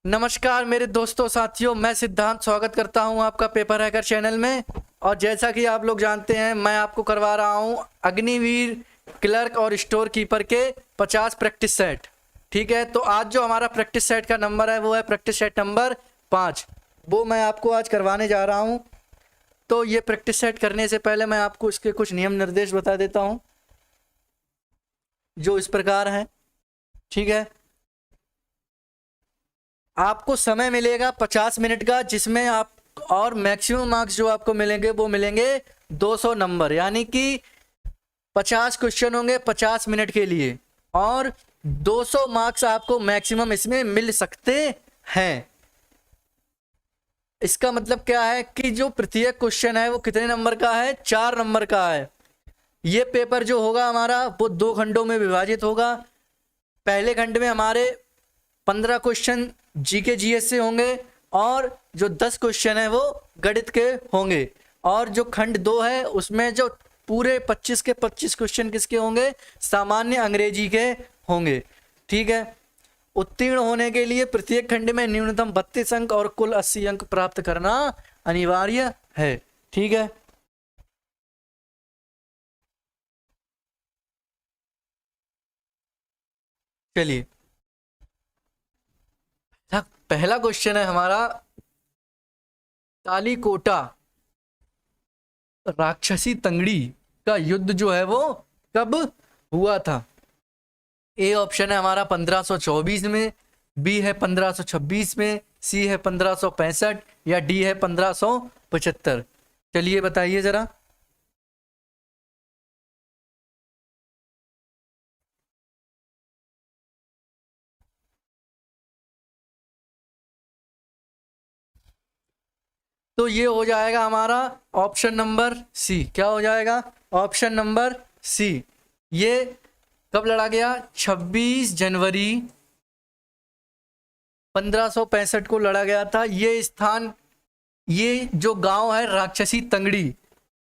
नमस्कार मेरे दोस्तों साथियों, मैं सिद्धांत स्वागत करता हूं आपका पेपर हैकर चैनल में। और जैसा कि आप लोग जानते हैं, मैं आपको करवा रहा हूं अग्निवीर क्लर्क और स्टोर कीपर के 50 प्रैक्टिस सेट। ठीक है, तो आज जो हमारा प्रैक्टिस सेट का नंबर है वो है प्रैक्टिस सेट नंबर 5। वो मैं आपको आज करवाने जा रहा हूँ। तो ये प्रैक्टिस सेट करने से पहले मैं आपको इसके कुछ नियम निर्देश बता देता हूँ, जो इस प्रकार हैं। ठीक है, आपको समय मिलेगा 50 मिनट का, जिसमें आप और मैक्सिमम मार्क्स जो आपको मिलेंगे वो मिलेंगे 200 नंबर, यानी कि 50 क्वेश्चन होंगे 50 मिनट के लिए, और 200 मार्क्स आपको मैक्सिमम इसमें मिल सकते हैं। इसका मतलब क्या है कि जो प्रत्येक क्वेश्चन है वो कितने नंबर का है? 4 नंबर का है। ये पेपर जो होगा हमारा वो 2 खंडों में विभाजित होगा। पहले खंड में हमारे 15 क्वेश्चन जीके जीएस से होंगे, और जो 10 क्वेश्चन है वो गणित के होंगे। और जो खंड 2 है उसमें जो पूरे 25 के 25 क्वेश्चन किसके होंगे? सामान्य अंग्रेजी के होंगे। ठीक है, उत्तीर्ण होने के लिए प्रत्येक खंड में न्यूनतम 32 अंक और कुल 80 अंक प्राप्त करना अनिवार्य है। ठीक है, चलिए पहला क्वेश्चन है हमारा, कालीकोटा राक्षसी तंगड़ी का युद्ध जो है वो कब हुआ था? ए ऑप्शन है हमारा 1524 में, बी है 1526 में, सी है 1565 या डी है 1575। चलिए बताइए जरा। तो ये हो जाएगा हमारा ऑप्शन नंबर सी। क्या हो जाएगा? Option number C. ये कब लड़ा गया? 26 जनवरी 1565 को लड़ा गया था। ये स्थान, ये जो गांव है राक्षसी तंगड़ी,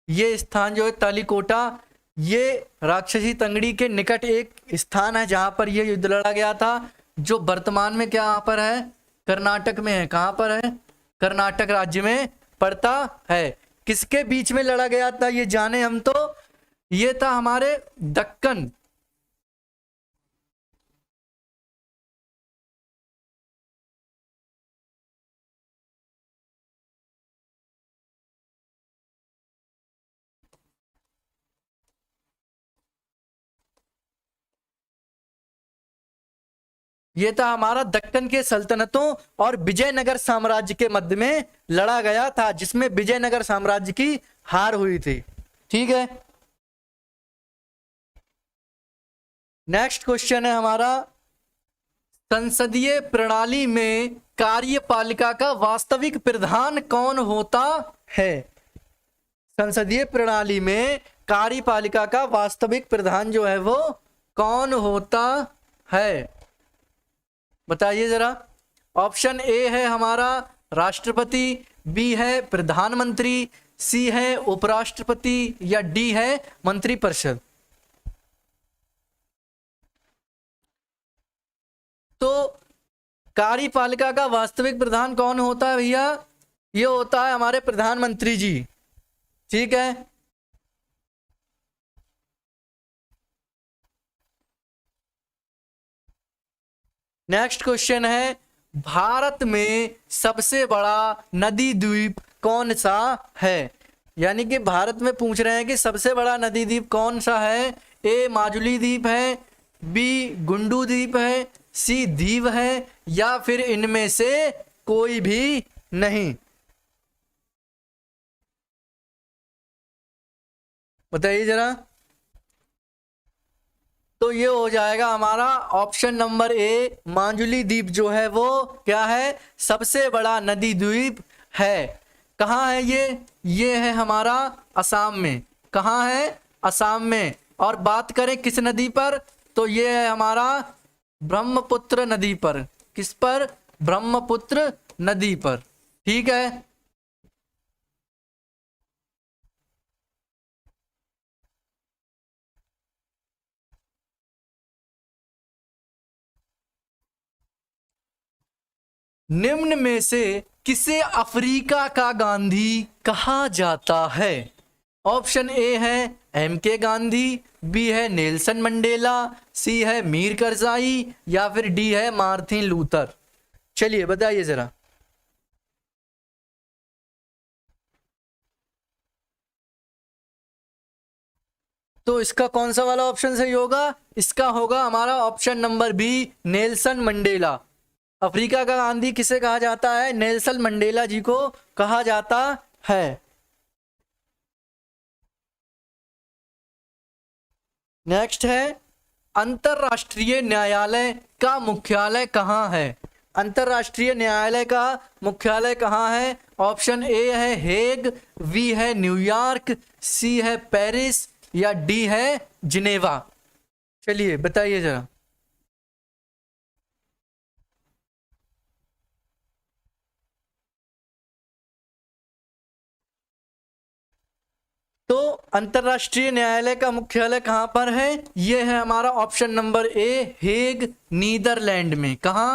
ये स्थान जो है तालीकोटा, ये राक्षसी तंगड़ी के निकट एक स्थान है जहां पर यह युद्ध लड़ा गया था, जो वर्तमान में क्या यहाँ पर है? कर्नाटक में है। कहां पर है? कर्नाटक राज्य में पड़ता है। किसके बीच में लड़ा गया था ये जाने हम तो। ये था हमारे दक्कन, ये था हमारा दक्कन के सल्तनतों और विजयनगर साम्राज्य के मध्य में लड़ा गया था, जिसमें विजयनगर साम्राज्य की हार हुई थी। ठीक है, नेक्स्ट क्वेश्चन है हमारा, संसदीय प्रणाली में कार्यपालिका का वास्तविक प्रधान कौन होता है? संसदीय प्रणाली में कार्यपालिका का वास्तविक प्रधान जो है वो कौन होता है? बताइए जरा। ऑप्शन ए है हमारा राष्ट्रपति, बी है प्रधानमंत्री, सी है उपराष्ट्रपति या डी है मंत्रिपरिषद। तो कार्यपालिका का वास्तविक प्रधान कौन होता है भैया? ये होता है हमारे प्रधानमंत्री जी। ठीक है, नेक्स्ट क्वेश्चन है, भारत में सबसे बड़ा नदी द्वीप कौन सा है? यानी कि भारत में पूछ रहे हैं कि सबसे बड़ा नदी द्वीप कौन सा है। ए माजुली द्वीप है, बी गुंडू द्वीप है, सी दीव है, या फिर इनमें से कोई भी नहीं। बताइए जरा। तो ये हो जाएगा हमारा ऑप्शन नंबर ए, माजुली द्वीप जो है वो क्या है? सबसे बड़ा नदी द्वीप है। कहाँ है ये? ये है हमारा असम में। कहाँ है? असम में। और बात करें किस नदी पर, तो ये है हमारा ब्रह्मपुत्र नदी पर। किस पर? ब्रह्मपुत्र नदी पर। ठीक है, निम्न में से किसे अफ्रीका का गांधी कहा जाता है? ऑप्शन ए है एम के गांधी, बी है नेल्सन मंडेला, सी है मीर करजाई, या फिर डी है मार्टिन लूथर। चलिए बताइए जरा। तो इसका कौन सा वाला ऑप्शन सही होगा? इसका होगा हमारा option number B, Nelson Mandela. Africa का गांधी किसे कहा जाता है? नेल्सन मंडेला जी को कहा जाता है। नेक्स्ट है, अंतरराष्ट्रीय न्यायालय का मुख्यालय कहाँ है? अंतरराष्ट्रीय न्यायालय का मुख्यालय कहाँ है? ऑप्शन ए है हेग, बी है न्यूयॉर्क, सी है पेरिस, या डी है जिनेवा। चलिए बताइए जरा। तो अंतरराष्ट्रीय न्यायालय का मुख्यालय कहां पर है? यह है हमारा option number A, Hague, Netherlands में। कहा?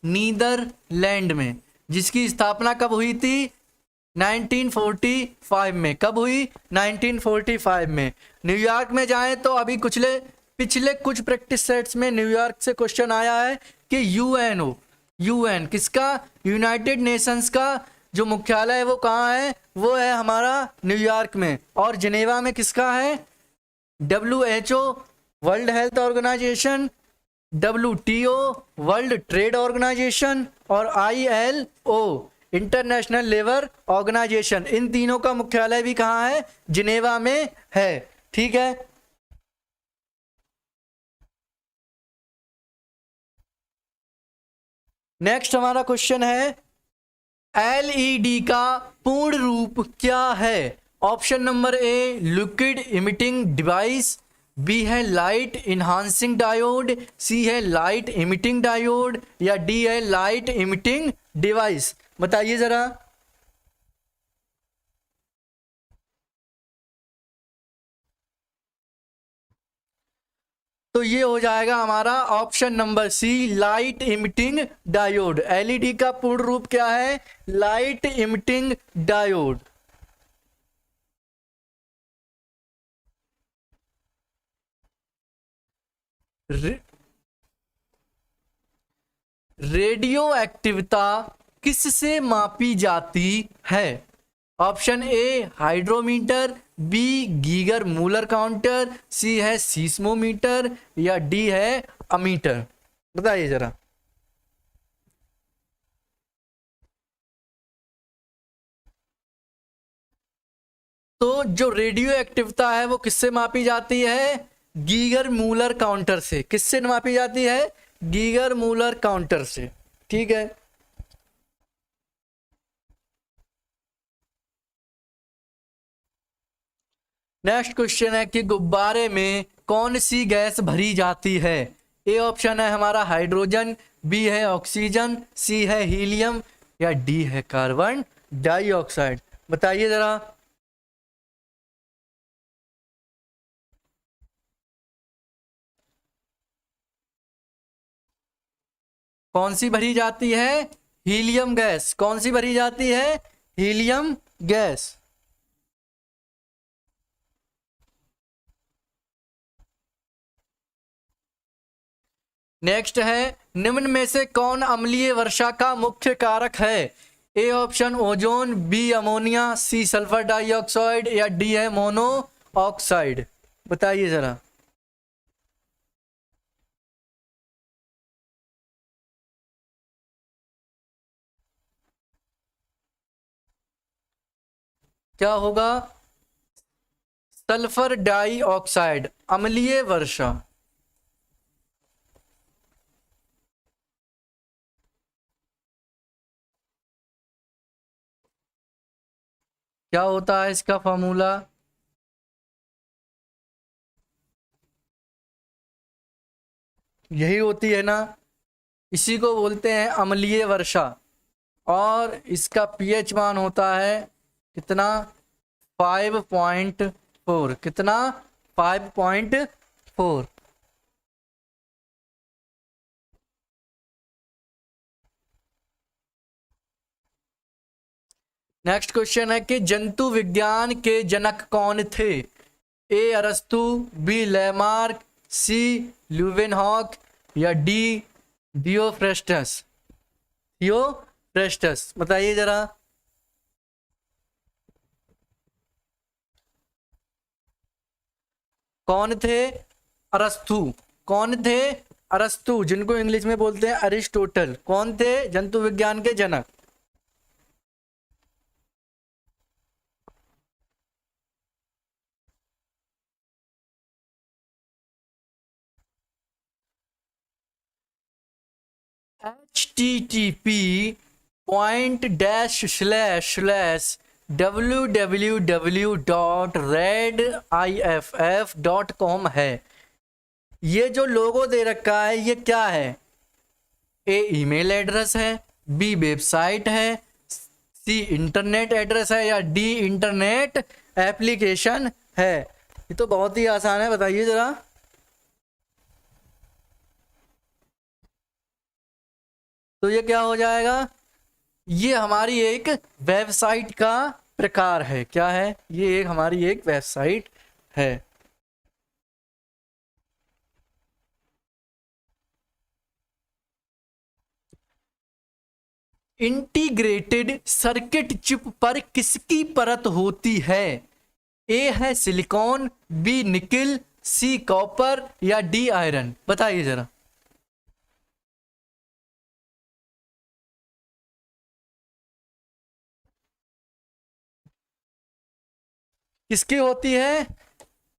नीदरलैंड में। जिसकी स्थापना कब हुई थी? 1945 में। कब हुई? 1945 में। न्यूयॉर्क में जाएं तो अभी पिछले कुछ प्रैक्टिस सेट्स में न्यूयॉर्क से क्वेश्चन आया है कि यूएन किसका? यूनाइटेड नेशंस का जो मुख्यालय है वो कहाँ है? वो है हमारा न्यूयॉर्क में। और जिनेवा में किसका है? WHO, World Health Organization, WTO, World Trade Organization, और ILO, इंटरनेशनल लेबर ऑर्गेनाइजेशन। इन तीनों का मुख्यालय भी कहाँ है? जिनेवा में है। ठीक है। नेक्स्ट हमारा क्वेश्चन है, LED का पूर्ण रूप क्या है? Option number A, liquid emitting device, B है लाइट इनहांसिंग डायोड, सी है लाइट इमिटिंग डायोड, या डी है लाइट इमिटिंग डिवाइस। बताइए जरा। तो ये हो जाएगा हमारा option number C, light emitting diode. LED का पूर्ण रूप क्या है? Light emitting diode. Radioactivity किससे मापी जाती है? Option A hydrometer, B Geiger Muller counter, C है सीस्मोमीटर, या डी है अमीटर। बताइए जरा। तो जो रेडियो एक्टिविता है वो किससे मापी जाती है? गीगर मूलर काउंटर से। किससे मापी जाती है? गीगर मूलर काउंटर से। ठीक है। नेक्स्ट क्वेश्चन है कि गुब्बारे में कौन सी गैस भरी जाती है? ए ऑप्शन है हमारा हाइड्रोजन, बी है ऑक्सीजन, सी है हीलियम, या डी है कार्बन डाइऑक्साइड। बताइए जरा। कौन सी भरी जाती है? Helium gas. कौन सी भरी जाती है? Helium gas. नेक्स्ट है, निम्न में से कौन अम्लीय वर्षा का मुख्य कारक है? A option ozone, B ammonia, C sulphur dioxide, या डी है मोनो ऑक्साइड। बताइए जरा। क्या होगा? सल्फर डाइऑक्साइड, अम्लीय वर्षा। क्या होता है इसका फॉर्मूला? यही होती है ना, इसी को बोलते हैं अम्लीय वर्षा। और इसका pH मान होता है कितना? 5.4। कितना? 5.4। नेक्स्ट क्वेश्चन है कि जंतु विज्ञान के जनक कौन थे? ए अरस्तु, बी लैमार्क, सी ल्यूवेनहॉक या डी थियोफ्रेस्टस? थियोफ्रेस्टस बताइए जरा। कौन थे? अरस्तु। कौन थे? अरस्तु, जिनको इंग्लिश में बोलते हैं अरिस्टोटल। कौन थे जंतु विज्ञान के जनक? http://www.rediff.com है। ये जो लोगो दे रखा है ये क्या है? ए ईमेल एड्रेस है, बी वेबसाइट है, सी इंटरनेट एड्रेस है या डी इंटरनेट एप्लीकेशन है? ये तो बहुत ही आसान है, बताइए जरा। तो ये क्या हो जाएगा? ये हमारी एक वेबसाइट का प्रकार है। क्या है? ये एक हमारी एक वेबसाइट है। इंटीग्रेटेड सर्किट चिप पर किसकी परत होती है? ए है silicon, B nickel, C copper या डी आयरन? बताइए जरा। किसकी होती है?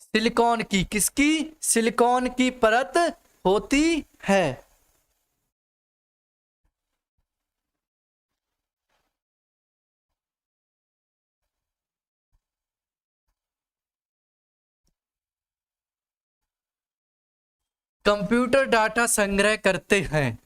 सिलिकॉन की। किसकी? सिलिकॉन की परत होती है। कंप्यूटर डाटा संग्रह करते हैं,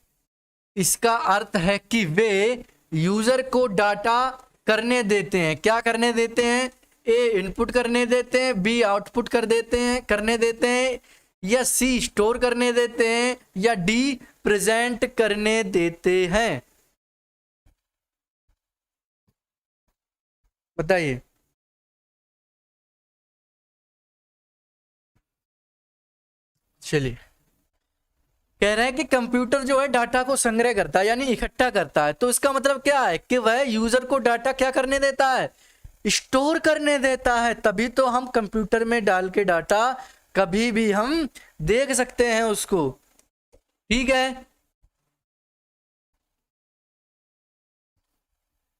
इसका अर्थ है कि वे यूजर को डाटा करने देते हैं। क्या करने देते हैं? ए इनपुट करने देते हैं, बी आउटपुट करने देते हैं या सी स्टोर करने देते हैं या डी प्रेजेंट करने देते हैं? बताइए। चलिए, कह रहे हैं कि कंप्यूटर जो है डाटा को संग्रह करता है यानी इकट्ठा करता है। तो इसका मतलब क्या है कि वह यूजर को डाटा क्या करने देता है? स्टोर करने देता है। तभी तो हम कंप्यूटर में डाल के डाटा कभी भी हम देख सकते हैं उसको। ठीक है।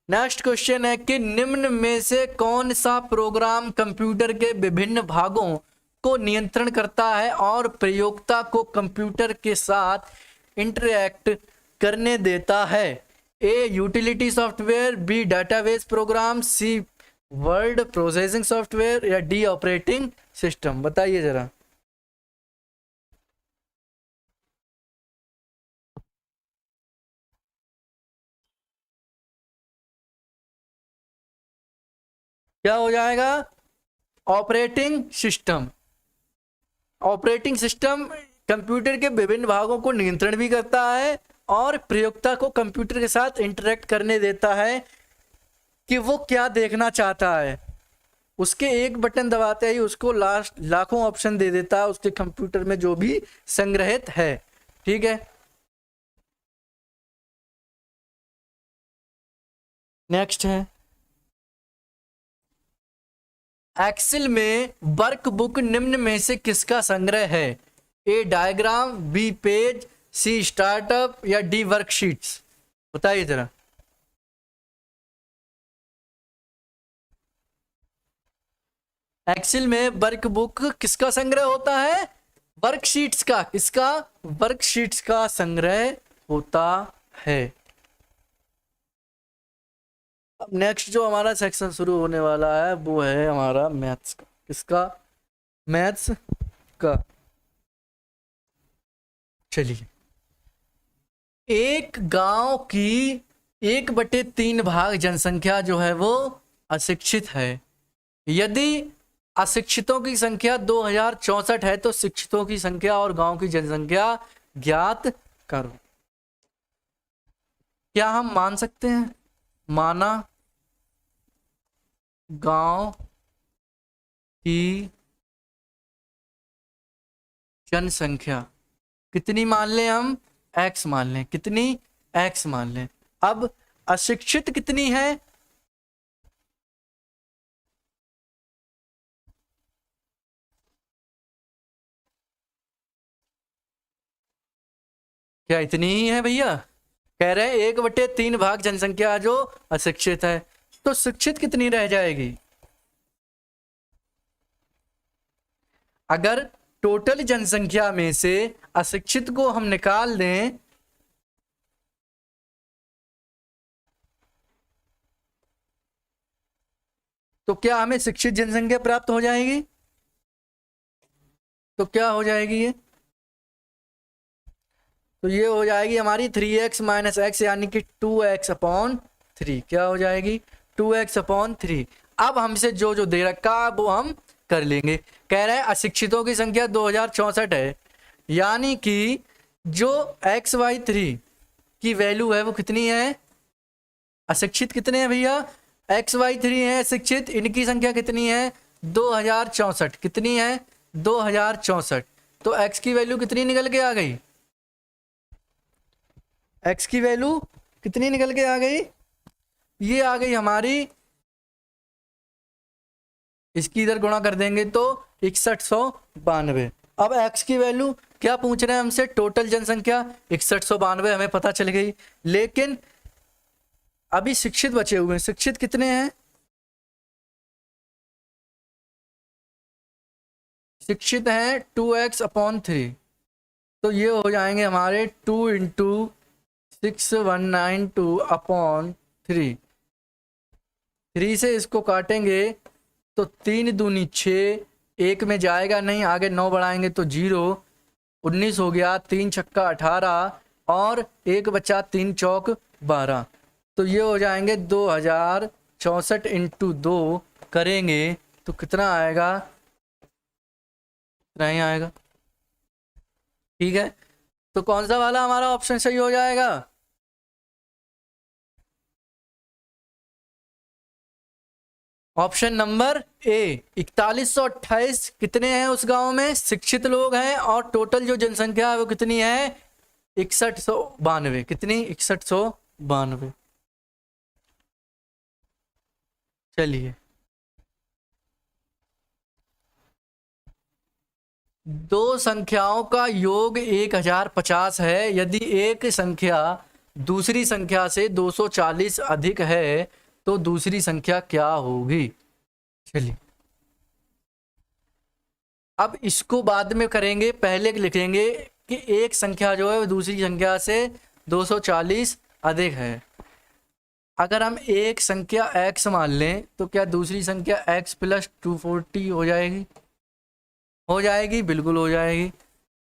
नेक्स्ट क्वेश्चन है कि निम्न में से कौन सा प्रोग्राम कंप्यूटर के विभिन्न भागों को नियंत्रण करता है और प्रयोक्ता को कंप्यूटर के साथ इंटरैक्ट करने देता है? A utility software, B database program, C word processing software या डी ऑपरेटिंग सिस्टम? बताइए जरा। क्या हो जाएगा? Operating system. Operating system computer के विभिन्न भागों को नियंत्रण भी करता है और प्रयोक्ता को कंप्यूटर के साथ इंटरेक्ट करने देता है कि वो क्या देखना चाहता है। उसके एक बटन दबाते ही उसको लाखों ऑप्शन दे देता है उसके कंप्यूटर में जो भी संग्रहित है। ठीक है। नेक्स्ट है, एक्सेल में वर्कबुक निम्न में से किसका संग्रह है? ए डायग्राम, बी पेज, सी स्टार्टअप या डी वर्कशीट्स? बताइए जरा। एक्सेल में वर्कबुक किसका संग्रह होता है? वर्कशीट्स का। किसका? वर्कशीट्स का संग्रह होता है। अब नेक्स्ट जो हमारा सेक्शन शुरू होने वाला है वो है हमारा मैथ्स का। किसका? मैथ्स का। चलिए, एक गांव की 1/3 भाग जनसंख्या जो है वो अशिक्षित है। यदि अशिक्षितों की संख्या 2064 है तो शिक्षितों की संख्या और गांव की जनसंख्या ज्ञात करो। क्या हम मान सकते हैं? माना गांव की जनसंख्या कितनी मान लें हम? x मान लें। कितनी? x मान लें। अब अशिक्षित कितनी है? क्या इतनी ही है भैया? कह रहे हैं 1/3 भाग जनसंख्या जो अशिक्षित है, तो शिक्षित कितनी रह जाएगी? अगर टोटल जनसंख्या में से अशिक्षित को हम निकाल दें तो क्या हमें शिक्षित जनसंख्या प्राप्त हो जाएगी? तो क्या हो जाएगी ये? तो ये हो जाएगी हमारी 3x माइनस एक्स यानी कि 2x/3। क्या हो जाएगी? 2x/3। अब हमसे जो जो दे रखा है वो हम कर लेंगे। कह रहे हैं अशिक्षितों की संख्या 2064 है, यानी कि जो x/3 की वैल्यू है वो कितनी है? अशिक्षित कितने हैं भैया? x/3 है अशिक्षित, इनकी संख्या कितनी है? 2064। कितनी है? 2064। तो x की वैल्यू कितनी निकल के आ गई? x की वैल्यू कितनी निकल के आ गई? ये आ गई हमारी, इसकी इधर गुणा कर देंगे तो 6192। अब x की वैल्यू क्या पूछ रहे हैं हमसे? टोटल जनसंख्या 6192 हमें पता चल गई, लेकिन अभी शिक्षित बचे हुए हैं। शिक्षित कितने हैं? शिक्षित हैं 2x/3। तो ये हो जाएंगे हमारे 2 इंटू 6192/3। 3 से इसको काटेंगे तो 3 दूनी 6, एक में जाएगा नहीं, आगे 9 बढ़ाएंगे तो 0, 19 हो गया, 3 छक्का 18 और एक बचा 3 चौक 12। तो ये हो जाएंगे 2064 इंटू 2 करेंगे तो कितना आएगा? इतना ही आएगा। ठीक है, तो कौन सा वाला हमारा ऑप्शन सही हो जाएगा? ऑप्शन नंबर ए। 4128 कितने हैं उस गांव में? शिक्षित लोग हैं, और टोटल जो जनसंख्या है वो कितनी है? 6192। कितनी? 6192। चलिए, दो संख्याओं का योग 1050 है। यदि एक संख्या दूसरी संख्या से 240 अधिक है तो दूसरी संख्या क्या होगी? चलिए, अब इसको बाद में करेंगे, पहले लिखेंगे कि एक संख्या जो है वो दूसरी संख्या से 240 अधिक है। अगर हम एक संख्या x मान लें तो क्या दूसरी संख्या x + 240 हो जाएगी? हो जाएगी, बिल्कुल हो जाएगी।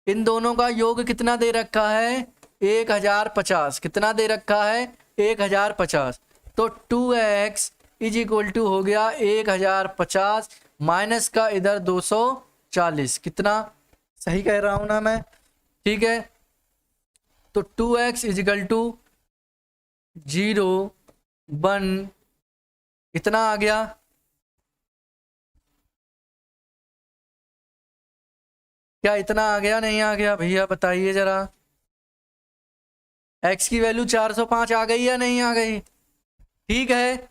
इन दोनों का योग कितना दे रखा है? 1050। कितना दे रखा है? 1050। तो 2x = हो गया 1050 माइनस का इधर 240। कितना? सही कह रहा हूं ना मैं? ठीक है, तो 2x = 0 1 कितना आ गया? क्या इतना आ गया? नहीं आ गया भैया? बताइए जरा। x की वैल्यू 405 आ गई या नहीं आ गई? ठीक है,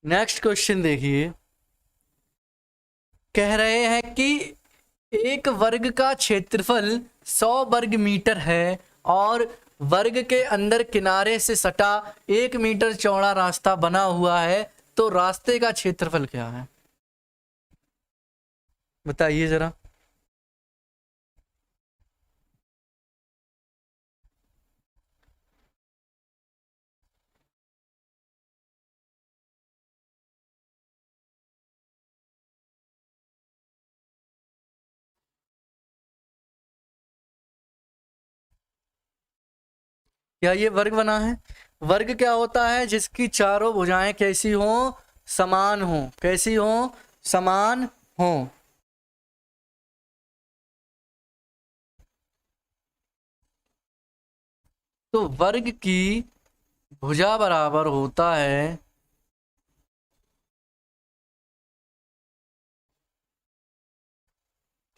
नेक्स्ट क्वेश्चन देखिए। कह रहे हैं कि एक वर्ग का क्षेत्रफल 100 वर्ग मीटर है और वर्ग के अंदर किनारे से सटा 1 मीटर चौड़ा रास्ता बना हुआ है, तो रास्ते का क्षेत्रफल क्या है? बताइए जरा। क्या ये वर्ग बना है? वर्ग क्या होता है? जिसकी चारों भुजाएं कैसी हो? समान हो। कैसी हो? समान हो। तो वर्ग की भुजा बराबर होता है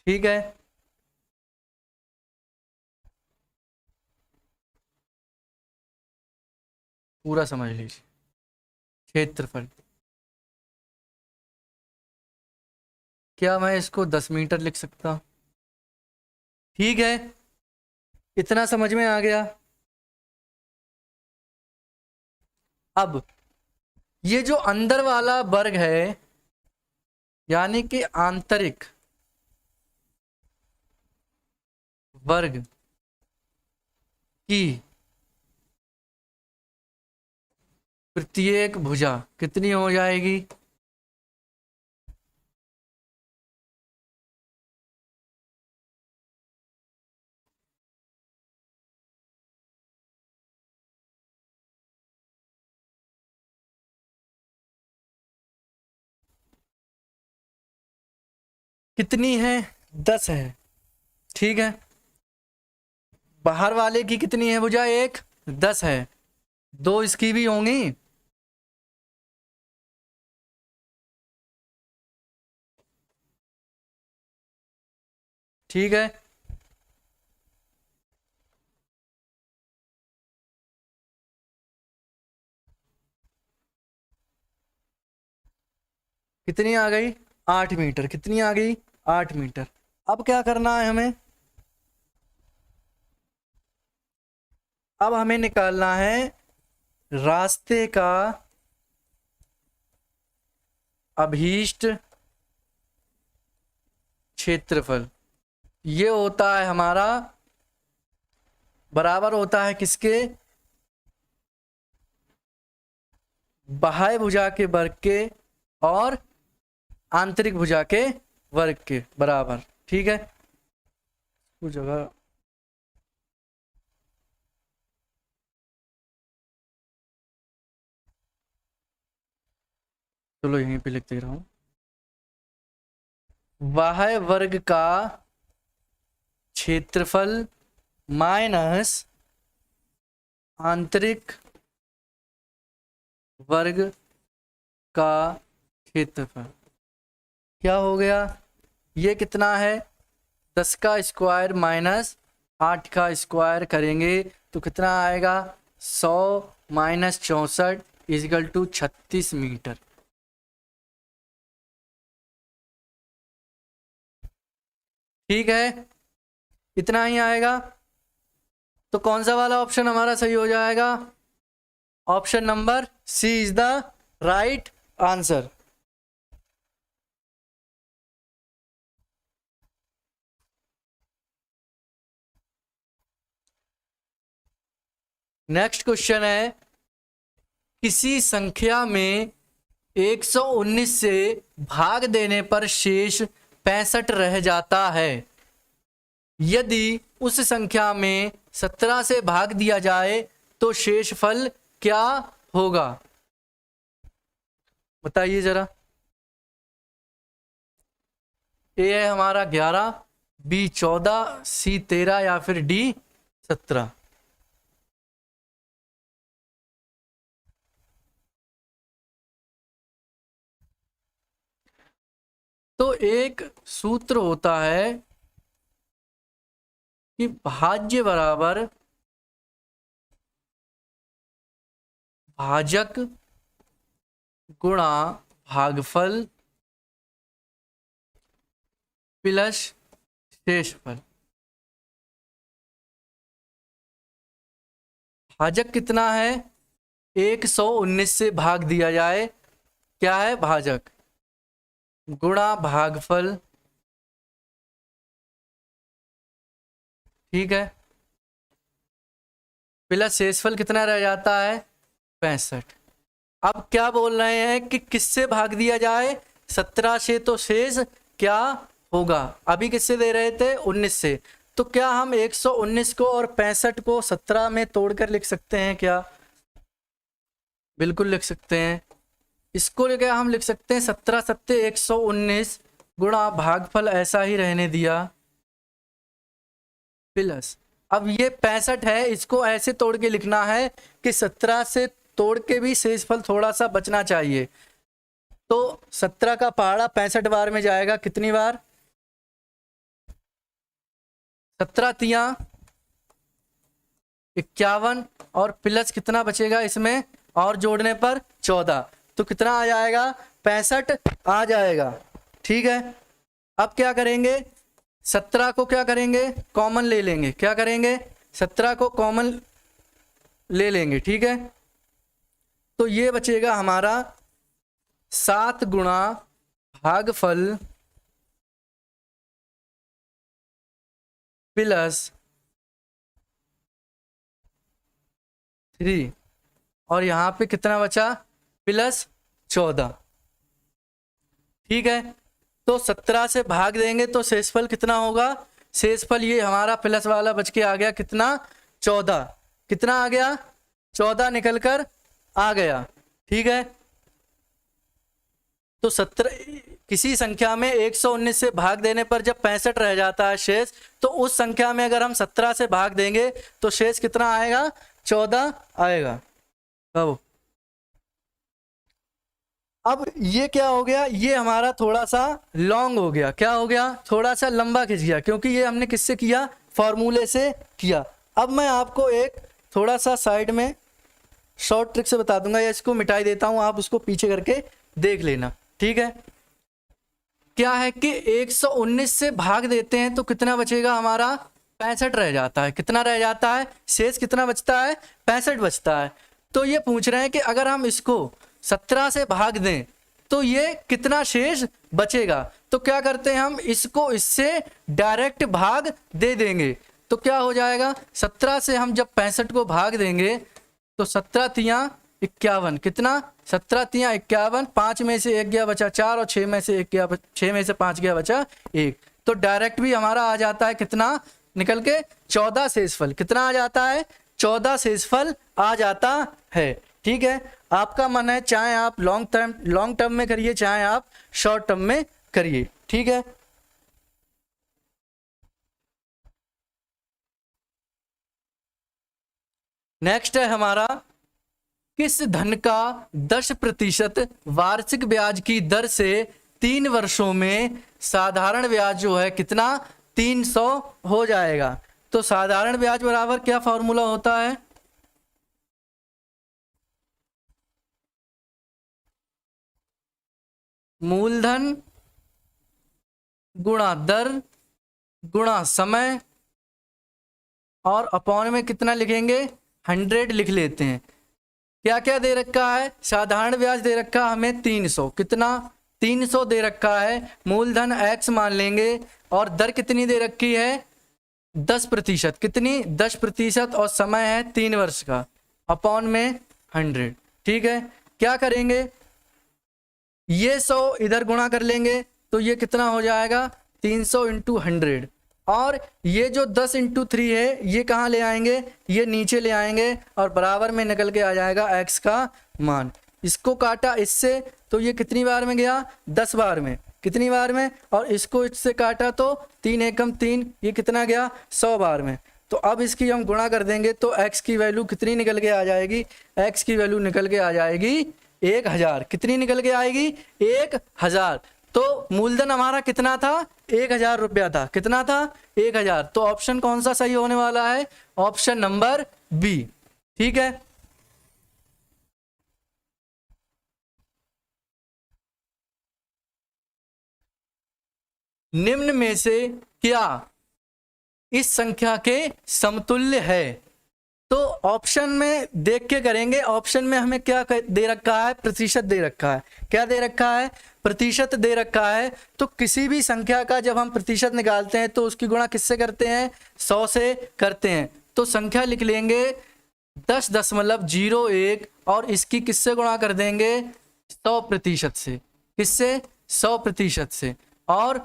ठीक है पूरा समझ लीजिए क्षेत्रफल। क्या मैं इसको 10 मीटर लिख सकता हूं? ठीक है इतना समझ में आ गया। अब ये जो अंदर वाला वर्ग है यानी कि आंतरिक वर्ग की प्रत्येक भुजा कितनी हो जाएगी? कितनी है? 10 है ठीक है। बाहर वाले की कितनी है भुजा? एक 10 है, दो इसकी भी होंगी। ठीक है कितनी आ गई? 8 मीटर। कितनी आ गई? 8 मीटर। अब क्या करना है हमें? अब हमें निकालना है रास्ते का अभीष्ट क्षेत्रफल। ये होता है हमारा बराबर होता है किसके? बाह्य भुजा के वर्ग के और आंतरिक भुजा के वर्ग के बराबर। ठीक है कुछ जगह चलो यहीं पे लिख दे रहा हूं। बाह्य वर्ग का क्षेत्रफल माइनस आंतरिक वर्ग का क्षेत्रफल। क्या हो गया? ये कितना है? 10 का स्क्वायर माइनस 8 का स्क्वायर करेंगे तो कितना आएगा? 100 माइनस 64 इजिकल टू 36 मीटर। ठीक है इतना ही आएगा। तो कौन सा वाला ऑप्शन हमारा सही हो जाएगा? Option number C is the right answer. Next question है किसी संख्या में 119 से भाग देने पर शेष 65 रह जाता है। यदि उस संख्या में 17 से भाग दिया जाए तो शेषफल क्या होगा? बताइए जरा। ए है हमारा 11, बी 14, सी 13 या फिर डी 17। तो एक सूत्र होता है कि भाज्य बराबर भाजक गुणा भागफल प्लस शेषफल। भाजक कितना है? 119 से भाग दिया जाए क्या है? भाजक गुणा भागफल। ठीक है प्लस शेषफल कितना रह जाता है? 65। अब क्या बोल रहे हैं कि किससे भाग दिया जाए? 17 से। तो शेष क्या होगा? अभी किससे दे रहे थे? 19 से। तो क्या हम 119 को और 65 को 17 में तोड़कर लिख सकते हैं क्या? बिल्कुल लिख सकते हैं। इसको क्या हम लिख सकते हैं? 17 सत्ते 119 गुणा भागफल ऐसा ही रहने दिया प्लस अब ये 65 है, इसको ऐसे तोड़ के लिखना है कि 17 से तोड़ के भी शेषफल थोड़ा सा बचना चाहिए। तो 17 का पहाड़ा 65 बार में जाएगा, कितनी बार? 17 तिया 51 और प्लस कितना बचेगा इसमें, और जोड़ने पर 14, तो कितना आ जाएगा? 65 आ जाएगा। ठीक है, अब क्या करेंगे? 17 को क्या करेंगे? कॉमन ले लेंगे। क्या करेंगे? 17 को कॉमन ले लेंगे। ठीक है, तो ये बचेगा हमारा 7 गुणा भागफल प्लस 3, और यहाँ पे कितना बचा? प्लस 14। ठीक है, तो 17 से भाग देंगे तो शेषफल कितना होगा? शेषफल ये हमारा प्लस वाला बच के आ गया, कितना? 14। कितना आ गया? 14 निकल कर आ गया। ठीक है, तो 17 किसी संख्या में 119 से भाग देने पर जब 65 रह जाता है शेष, तो उस संख्या में अगर हम 17 से भाग देंगे तो शेष कितना आएगा? 14 आएगा। अब ये क्या हो गया? ये हमारा थोड़ा सा लॉन्ग हो गया। क्या हो गया? थोड़ा सा लंबा खिंच गया, क्योंकि ये हमने किससे किया? फॉर्मूले से किया। अब मैं आपको एक थोड़ा सा साइड में शॉर्ट ट्रिक से बता दूंगा, या इसको मिटाई देता हूं, आप उसको पीछे करके देख लेना। ठीक है, क्या है कि 119 से भाग देते हैं तो कितना बचेगा हमारा? 65 रह जाता है। कितना रह जाता है? शेष कितना बचता है? 65 बचता है। तो ये पूछ रहे हैं कि अगर हम इसको 17 से भाग दें तो ये कितना शेष बचेगा। तो क्या करते हैं, हम इसको इससे डायरेक्ट भाग दे देंगे। तो क्या हो जाएगा? 17 से हम जब 65 को भाग देंगे तो 17 तिया 51, कितना? 17 तिया 51, 5 में से 1 गया बचा 4, और 6 में से 1 गया, 6 में से 5 गया बचा 1। तो डायरेक्ट भी हमारा आ जाता है कितना निकल के? 14 शेषफल। कितना आ जाता है? 14 शेषफल आ जाता है। ठीक है, आपका मन है, चाहे आप लॉन्ग टर्म में करिए, चाहे आप शॉर्ट टर्म में करिए। ठीक है, नेक्स्ट है हमारा, किस धन का 10% वार्षिक ब्याज की दर से 3 वर्षों में साधारण ब्याज जो है कितना? 300 हो जाएगा। तो साधारण ब्याज बराबर क्या फॉर्मूला होता है? मूलधन गुणा दर गुणा समय, और अपॉन में कितना लिखेंगे? 100 लिख लेते हैं। क्या क्या दे रखा है? साधारण ब्याज दे रखा है हमें 300। कितना? 300 दे रखा है। मूलधन x मान लेंगे, और दर कितनी दे रखी है? 10%। कितनी? 10%, और समय है 3 वर्ष का, अपॉन में 100। ठीक है, क्या करेंगे? ये 100 इधर गुणा कर लेंगे तो ये कितना हो जाएगा? 300 इंटू 100, और ये जो 10 इंटू 3 है ये कहाँ ले आएंगे? ये नीचे ले आएंगे, और बराबर में निकल के आ जाएगा x का मान। इसको काटा इससे तो ये कितनी बार में गया? 10 बार में। कितनी बार में? और इसको इससे काटा तो 3 एकम 3, ये कितना गया? 100 बार में। तो अब इसकी हम गुणा कर देंगे तो x की वैल्यू कितनी निकल के आ जाएगी? x की वैल्यू निकल के आ जाएगी 1000। कितनी निकल के आएगी? 1000। तो मूलधन हमारा कितना था? 1000 रुपया था। कितना था? 1000। तो ऑप्शन कौन सा सही होने वाला है? Option number B. ठीक है, निम्न में से क्या इस संख्या के समतुल्य है? तो ऑप्शन में देख के करेंगे। ऑप्शन में हमें क्या दे रखा है? प्रतिशत दे रखा है। क्या दे रखा है? प्रतिशत दे रखा है। तो किसी भी संख्या का जब हम प्रतिशत निकालते हैं तो उसकी गुणा किससे करते हैं? 100 से करते हैं। तो संख्या लिख लेंगे 10.01, और इसकी किससे गुणा कर देंगे? 100% से। किससे? 100% से। और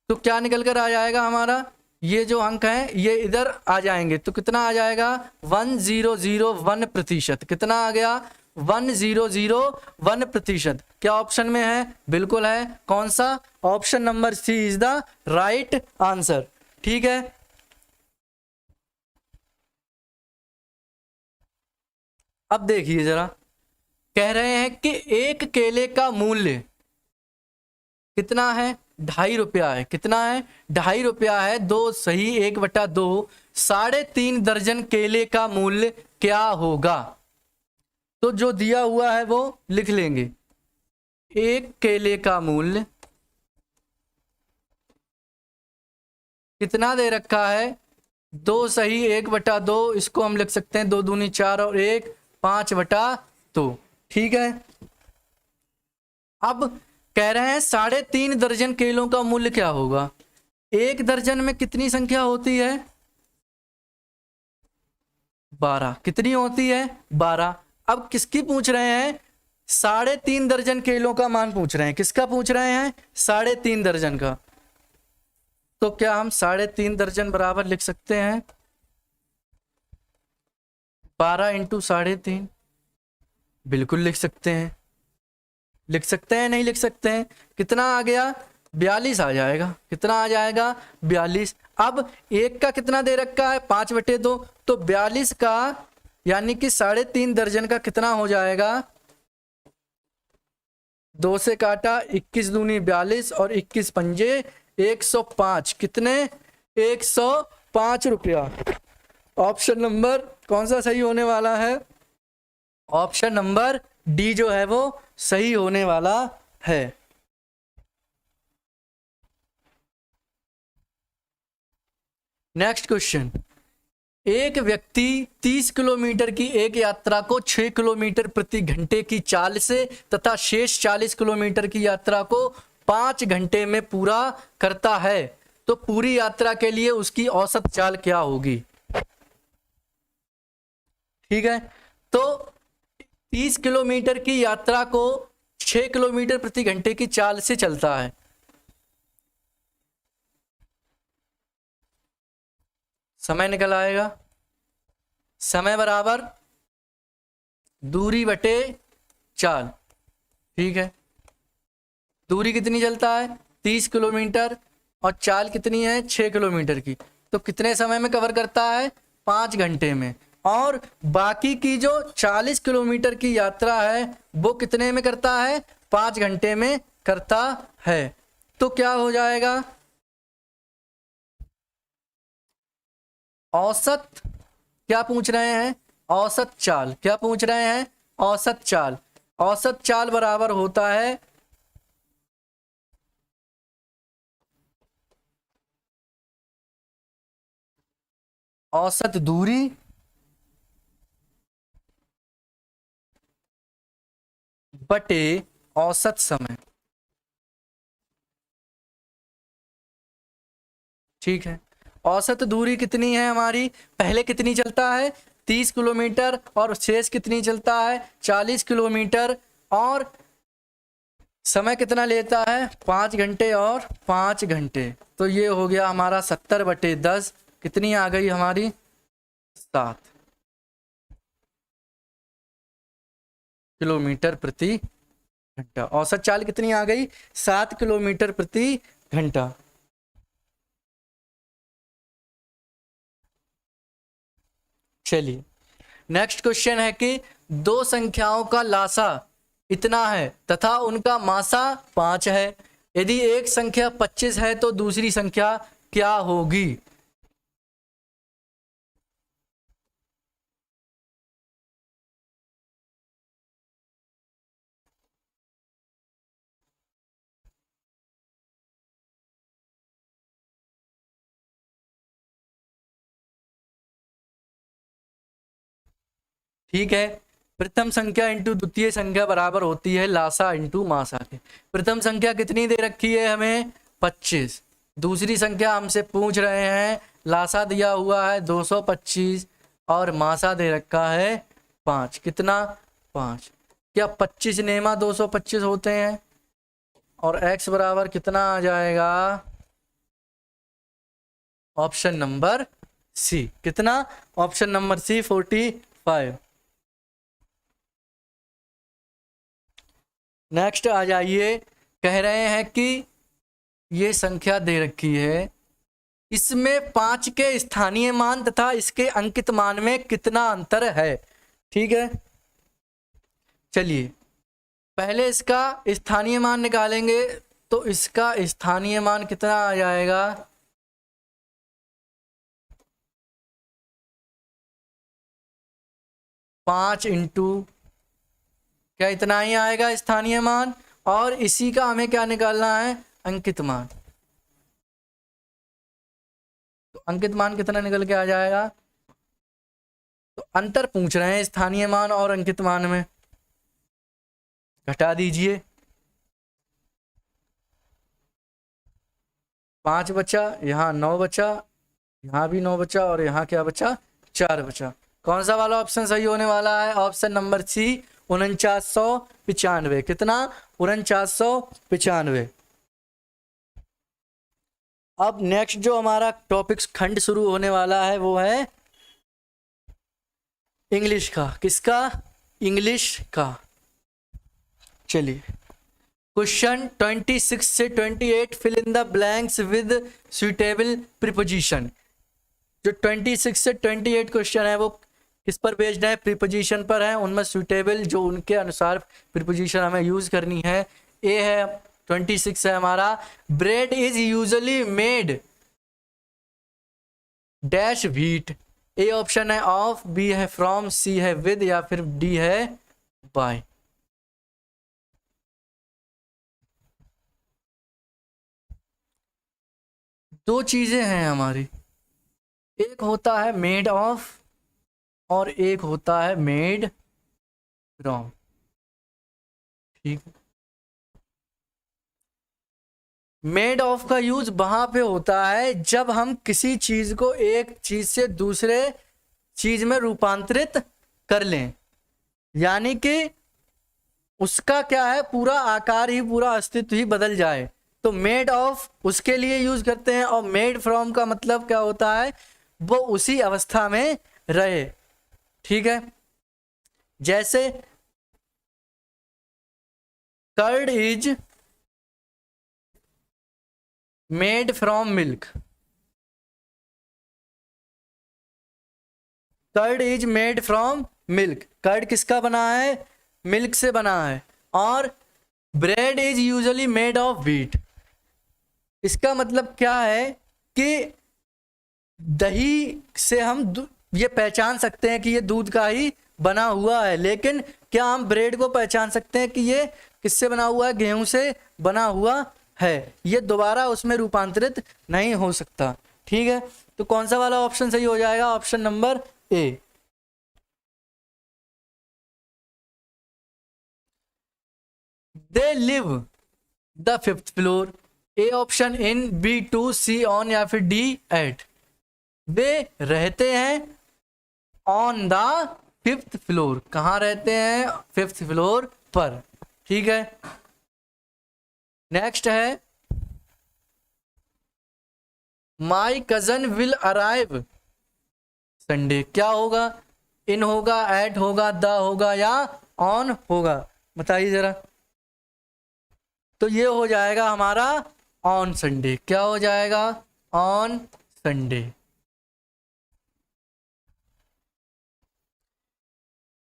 तो क्या निकल कर आ जाएगा हमारा? ये जो अंक हैं ये इधर आ जाएंगे, तो कितना आ जाएगा? 1001%। कितना आ गया? 1001%। क्या ऑप्शन में है? बिल्कुल है। कौन सा? Option number C is the right answer. ठीक है, अब देखिए जरा, कह रहे हैं कि एक केले का मूल्य कितना है, 2.5 रुपया है। कितना है, 2.5 रुपया है। 2 सही 1/2, 3.5 दर्जन केले का मूल्य क्या होगा? तो जो दिया हुआ है वो लिख लेंगे। एक केले का मूल्य कितना दे रखा है, 2 सही 1/2, इसको हम लिख सकते हैं 2 दूनी 4 और 1 5/2। ठीक है। अब कह रहे हैं 3.5 दर्जन केलों का मूल्य क्या होगा। एक दर्जन में कितनी संख्या होती है, 12। कितनी होती है, 12। अब किसकी पूछ रहे हैं, 3.5 दर्जन केलों का मान पूछ रहे हैं। किसका पूछ रहे हैं, 3.5 दर्जन का। तो क्या हम 3.5 दर्जन बराबर लिख सकते हैं 12 × 3.5? बिल्कुल लिख सकते हैं। लिख सकते हैं, नहीं लिख सकते हैं? कितना आ गया, 42 आ जाएगा। कितना आ जाएगा, 42। अब एक का कितना दे रखा है, 5/2। तो 42 का यानी कि 3.5 दर्जन का कितना हो जाएगा, 2 से काटा, 21 दूनी 42 और 21 पंजे 105। कितने, 105 रुपया। ऑप्शन नंबर कौन सा सही होने वाला है, ऑप्शन नंबर डी जो है वो सही होने वाला है। नेक्स्ट क्वेश्चन, एक व्यक्ति 30 किलोमीटर की एक यात्रा को 6 किलोमीटर प्रति घंटे की चाल से तथा शेष 40 किलोमीटर की यात्रा को 5 घंटे में पूरा करता है, तो पूरी यात्रा के लिए उसकी औसत चाल क्या होगी? ठीक है। तो 30 किलोमीटर की यात्रा को 6 किलोमीटर प्रति घंटे की चाल से चलता है। समय निकल आएगा, समय बराबर दूरी बटे चाल। ठीक है। दूरी कितनी चलता है, 30 किलोमीटर, और चाल कितनी है, 6 किलोमीटर की। तो कितने समय में कवर करता है, 5 घंटे में। और बाकी की जो 40 किलोमीटर की यात्रा है वो कितने में करता है, 5 घंटे में करता है। तो क्या हो जाएगा, औसत क्या पूछ रहे हैं, औसत चाल। क्या पूछ रहे हैं, औसत चाल। औसत चाल बराबर होता है औसत दूरी बटे औसत समय। ठीक है। औसत दूरी कितनी है हमारी, पहले कितनी चलता है, 30 किलोमीटर, और शेष कितनी चलता है, 40 किलोमीटर, और समय कितना लेता है, 5 घंटे और 5 घंटे। तो ये हो गया हमारा 70/10। कितनी आ गई हमारी, 7 किलोमीटर प्रति घंटा। औसत चाल कितनी आ गई, 7 किलोमीटर प्रति घंटा। चलिए नेक्स्ट क्वेश्चन है कि दो संख्याओं का लासा इतना है तथा उनका मासा 5 है। यदि एक संख्या 25 है तो दूसरी संख्या क्या होगी? ठीक है। प्रथम संख्या इंटू द्वितीय संख्या बराबर होती है लासा इंटू मासा के। प्रथम संख्या कितनी दे रखी है हमें, 25। दूसरी संख्या हमसे पूछ रहे हैं, लासा दिया हुआ है 225 और मासा दे रखा है 5। कितना, 5। क्या 25 नेमा 225 होते हैं? और x बराबर कितना आ जाएगा, ऑप्शन नंबर सी। कितना, ऑप्शन नंबर सी 45। नेक्स्ट आ जाइए, कह रहे हैं कि ये संख्या दे रखी है, इसमें 5 के स्थानीय मान तथा इसके अंकित मान में कितना अंतर है। ठीक है। चलिए पहले इसका स्थानीय मान निकालेंगे, तो इसका स्थानीय मान कितना आ जाएगा, 5 इंटू, क्या इतना ही आएगा स्थानीय मान, और इसी का हमें क्या निकालना है, अंकित मान। तो अंकित मान कितना निकल के आ जाएगा, तो अंतर पूछ रहे हैं स्थानीय मान और अंकित मान में, घटा दीजिए, 5 बचा, यहाँ 9 बचा, यहाँ भी 9 बचा, और यहाँ क्या बचा, 4 बचा। कौन सा वाला ऑप्शन सही होने वाला है, ऑप्शन नंबर सी, 4995। कितना, 4995। अब नेक्स्ट जो हमारा टॉपिक खंड शुरू होने वाला है वो है इंग्लिश का। किसका, इंग्लिश का। चलिए क्वेश्चन 26 से 28 fill in the blanks with suitable preposition. जो 26 से 28 क्वेश्चन है वो किस पर बेस्ड है, प्रीपोजिशन पर है, उनमें सुइटेबल जो उनके अनुसार प्रीपोजिशन हमें यूज करनी है। ए है 26 है हमारा, bread is usually made dash wheat. A option है ऑफ, बी है फ्रॉम, सी है विद, या फिर डी है बाय। दो चीजें हैं हमारी, एक होता है मेड ऑफ और एक होता है मेड फ्रॉम। ठीक है, मेड ऑफ का यूज वहां पे होता है जब हम किसी चीज को एक चीज से दूसरे चीज में रूपांतरित कर लें, यानी कि उसका क्या है, पूरा आकार ही, पूरा अस्तित्व ही बदल जाए, तो मेड ऑफ उसके लिए यूज करते हैं। और मेड फ्रॉम का मतलब क्या होता है, वो उसी अवस्था में रहे। ठीक है, जैसे curd is made from milk, curd is made from milk, curd किसका बना है, मिल्क से बना है। और bread is usually made of wheat, इसका मतलब क्या है कि दही से हम ये पहचान सकते हैं कि ये दूध का ही बना हुआ है, लेकिन क्या हम ब्रेड को पहचान सकते हैं कि ये किससे बना हुआ है, गेहूं से बना हुआ है, ये दोबारा उसमें रूपांतरित नहीं हो सकता। ठीक है, तो कौन सा वाला ऑप्शन सही हो जाएगा, option number A. They live the 5th floor, A option in, B 2, C on, या फिर डी एट। वे रहते हैं ऑन द 5th फ्लोर, कहाँ रहते हैं, 5th फ्लोर पर। ठीक है, नेक्स्ट है my cousin will arrive Sunday. क्या होगा, इन होगा, एट होगा, द होगा, या ऑन होगा, बताइए जरा। तो ये हो जाएगा हमारा ऑन संडे। क्या हो जाएगा, ऑन संडे।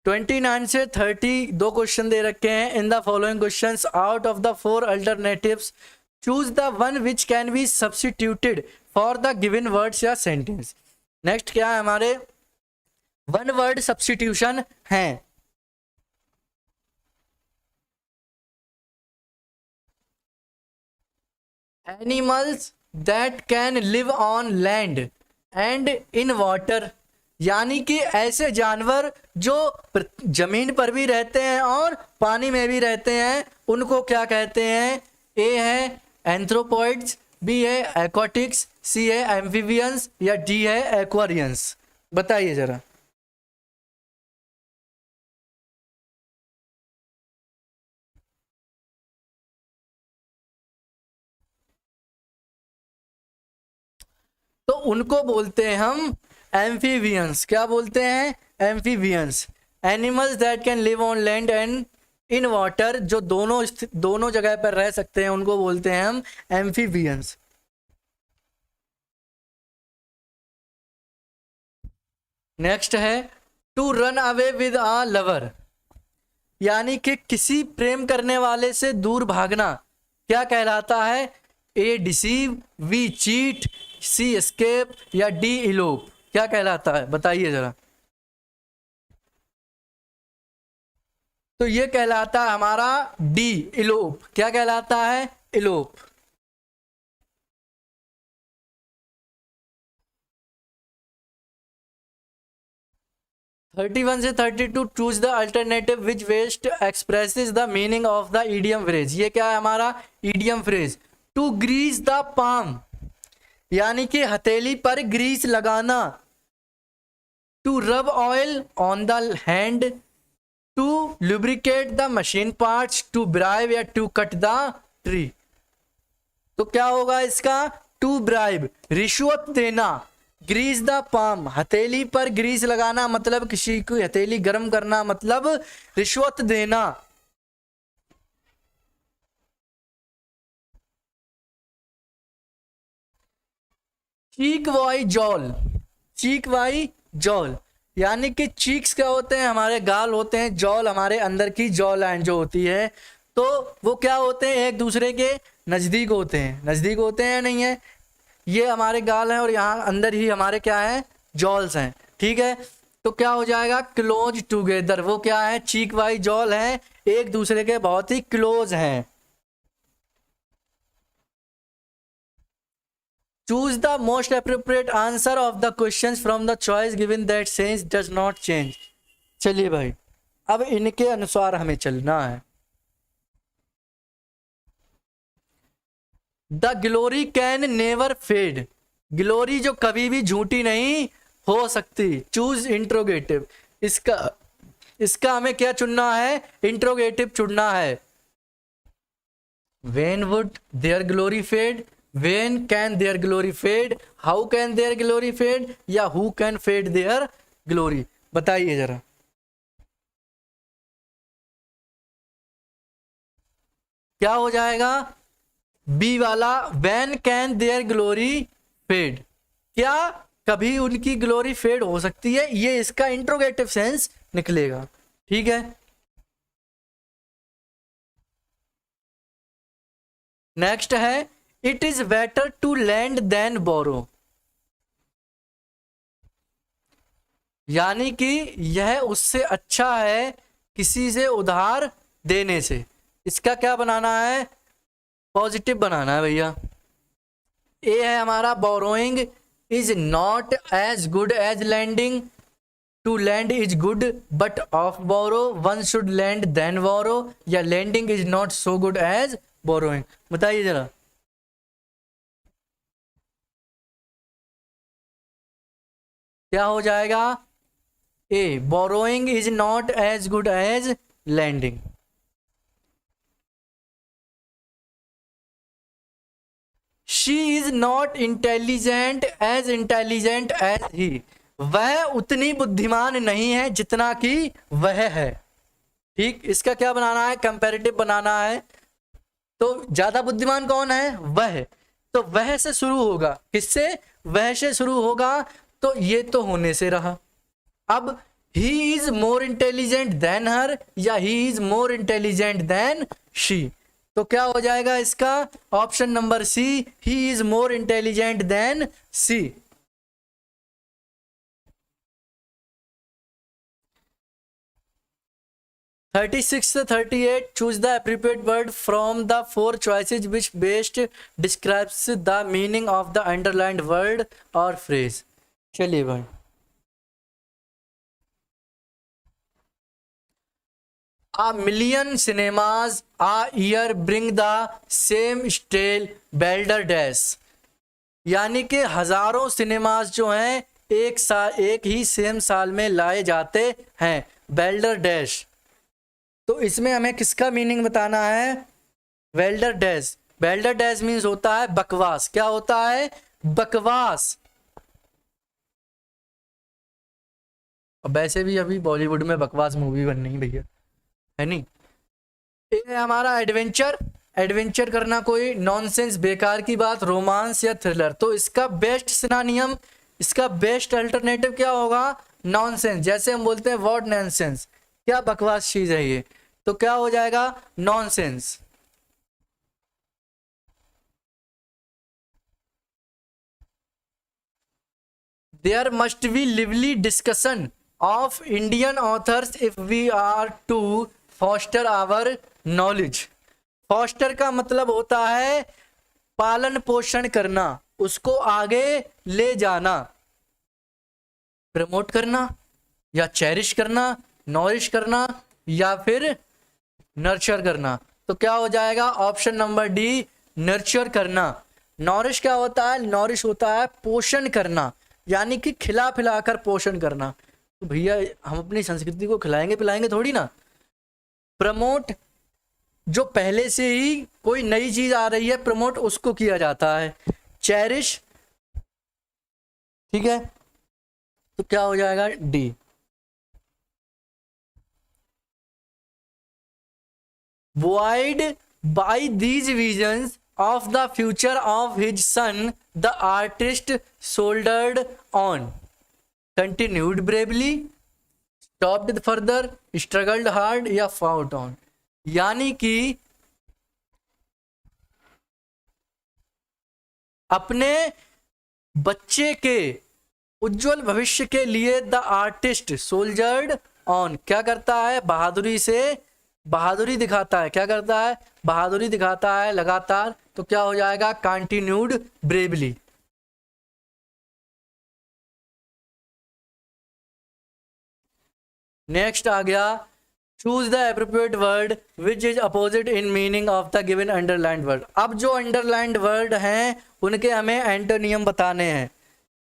29 से 30 दो क्वेश्चन दे रखे हैं। In the following questions out of the 4 alternatives choose the one which can be substituted for the given words या सेंटेंस। नेक्स्ट क्या है हमारे, वन वर्ड सब्स्टिट्यूशन है। Animals that can live on land and in water, यानी कि ऐसे जानवर जो जमीन पर भी रहते हैं और पानी में भी रहते हैं, उनको क्या कहते हैं। ए है एंथ्रोपॉइड्स, बी है एक्वाटिक्स, सी है एम्फीबियंस, या डी है एक्वारियंस। बताइए जरा। तो उनको बोलते हैं हम एम्फीबियंस। क्या बोलते हैं, amphibians. Animals that can live on land and in water, जो दोनों जगह पर रह सकते हैं, उनको बोलते हैं हम एम्फीबियंस। नेक्स्ट है to run away with a lover. यानी कि किसी प्रेम करने वाले से दूर भागना क्या कहलाता है? ए डिसीव, बी चीट, सी एस्केप या डी इलोप, क्या कहलाता है बताइए जरा। तो ये कहलाता है हमारा डी इलोप। क्या कहलाता है? इलोप। थर्टी वन से 32 choose the alternative which best expresses the meaning of the idiom phrase. ये क्या है हमारा idiom phrase? To grease the palm, यानी कि हथेली पर ग्रीस लगाना। To rub oil on the hand, to lubricate the machine parts, to bribe या टू कट द ट्री। तो क्या होगा इसका? टू ब्राइब, रिश्वत देना। ग्रीस द पाम, हथेली पर ग्रीस लगाना मतलब किसी को हथेली गर्म करना, मतलब रिश्वत देना। चीक वाई जॉल, चीक वाई जॉल, यानी कि चीक्स क्या होते हैं? हमारे गाल होते हैं। जॉल हमारे अंदर की जॉ लाइन जो होती है, तो वो क्या होते हैं? एक दूसरे के नजदीक होते हैं। नजदीक होते हैं या नहीं है? ये हमारे गाल हैं और यहाँ अंदर ही हमारे क्या है? जॉल्स हैं। ठीक है, तो क्या हो जाएगा? Close together. वो क्या है? चीक वाई जॉल हैं, एक दूसरे के बहुत ही क्लोज हैं। Choose the most appropriate answer of the question from the choice given that sense does not change. चलिए भाई, अब इनके अनुसार हमें चलना है। The glory can never fade, glory जो कभी भी झूठी नहीं हो सकती। चूज इंट्रोगेटिव, इसका इसका हमें क्या चुनना है? इंट्रोगेटिव चुनना है। When would their glory fade, when can their glory fade, how can their glory fade या who can fade their glory, बताइए जरा। क्या हो जाएगा? बी वाला, when can their glory fade. क्या कभी उनकी ग्लोरी फेड हो सकती है? ये इसका इंट्रोगेटिव सेंस निकलेगा। ठीक है, नेक्स्ट है it is better to lend than borrow, यानी कि यह उससे अच्छा है किसी से उधार देने से। इसका क्या बनाना है? पॉजिटिव बनाना है भैया। ए है हमारा borrowing is not as good as lending, to lend is good but of borrow, one should lend than borrow, या lending is not so good as borrowing, बताइए जरा। क्या हो जाएगा? A borrowing is not as good as lending. She is not intelligent as he, वह उतनी बुद्धिमान नहीं है जितना कि वह है। ठीक, इसका क्या बनाना है? कंपैरेटिव बनाना है। तो ज्यादा बुद्धिमान कौन है? वह। तो वह से शुरू होगा, किससे? वह से शुरू होगा, तो ये तो होने से रहा। अब he is more intelligent than her या he is more intelligent than she, तो क्या हो जाएगा इसका? Option number C, he is more intelligent than she. Thirty six से 38 choose the appropriate word from the four choices which best describes the meaning of the underlined word और phrase. चलिए भाई, A million cinemas a year bring the same style belder dash, यानी कि हजारों cinemas जो हैं एक ही सेम साल में लाए जाते हैं, बेल्डर डैश। तो इसमें हमें किसका मीनिंग बताना है? Welder dash. Welder dash means होता है बकवास। क्या होता है? बकवास। अब वैसे भी अभी बॉलीवुड में बकवास मूवी बन रही भैया, है नहीं। ये हमारा एडवेंचर, एडवेंचर करना कोई नॉनसेंस बेकार की बात, रोमांस या थ्रिलर। तो इसका बेस्ट सिनोनिम, इसका बेस्ट अल्टरनेटिव क्या होगा? नॉनसेंस। जैसे हम बोलते हैं व्हाट नॉनसेंस, क्या बकवास चीज है ये। तो क्या हो जाएगा, nonsense. There must be lively discussion of Indian authors if we are to foster our knowledge. Foster का मतलब होता है पालन पोषण करना, उसको आगे ले जाना, प्रमोट करना या चेरिश करना, नॉरिश करना या फिर नर्चर करना। तो क्या हो जाएगा, ऑप्शन नंबर डी, नर्चर करना। नॉरिश क्या होता है, नॉरिश होता है पोषण करना, यानी कि खिला पिलाकर पोषण करना। तो भैया हम अपनी संस्कृति को खिलाएंगे पिलाएंगे थोड़ी ना। प्रमोट, जो पहले से ही कोई नई चीज आ रही है प्रमोट उसको किया जाता है। चेरिश, ठीक है, तो क्या हो जाएगा, D. Buoyed by these visions of the future of his son, the artist soldiered on, continued bravely, stopped further, struggled hard या fought on। यानी कि अपने बच्चे के उज्जवल भविष्य के लिए द आर्टिस्ट सोल्जर्ड ऑन, क्या करता है, बहादुरी से बहादुरी दिखाता है। क्या करता है, बहादुरी दिखाता है लगातार। तो क्या हो जाएगा, कंटिन्यूड ब्रेवली। नेक्स्ट आ गया, choose the appropriate word which is opposite in meaning of the given underlined word. अब जो अंडरलाइंड वर्ड हैं उनके हमें एंटोनियम बताने हैं।